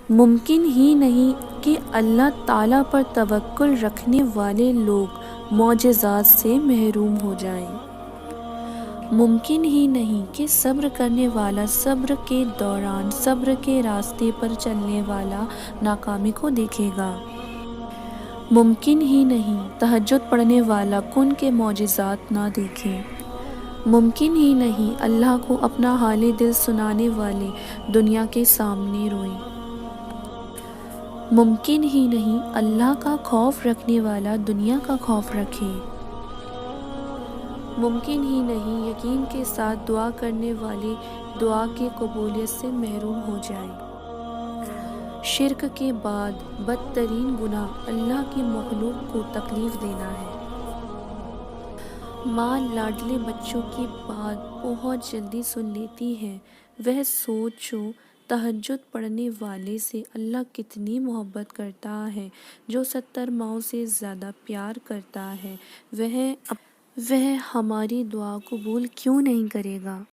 ممکن ہی نہیں کہ اللہ تعالیٰ پر توکل رکھنے والے لوگ معجزات سے محروم ہو جائیں۔ ممکن ہی نہیں کہ صبر کرنے والا صبر کے دوران صبر کے راستے پر چلنے والا ناکامی کو دیکھے گا۔ ممکن ہی نہیں تہجد پڑھنے والا کن کے معجزات نہ دیکھے۔ ممکن ہی نہیں اللہ کو اپنا حال دل سنانے والے دنیا کے سامنے روئیں۔ ممکن ہی نہیں اللہ کا خوف رکھنے والا دنیا کا خوف رکھے۔ ممکن ہی نہیں یقین کے ساتھ دعا کرنے والے دعا کی قبولیت سے محروم ہو جائیں۔ شرک کے بعد بدترین گناہ اللہ کی مخلوق کو تکلیف دینا ہے۔ ماں لاڈلے بچوں کی بات بہت جلدی سن لیتی ہے۔ وہ سوچو تہجد پڑھنے والے سے اللہ کتنی محبت کرتا ہے، جو 70 ماؤں سے زیادہ پیار کرتا ہے، وہ ہماری دعا قبول کیوں نہیں کرے گا؟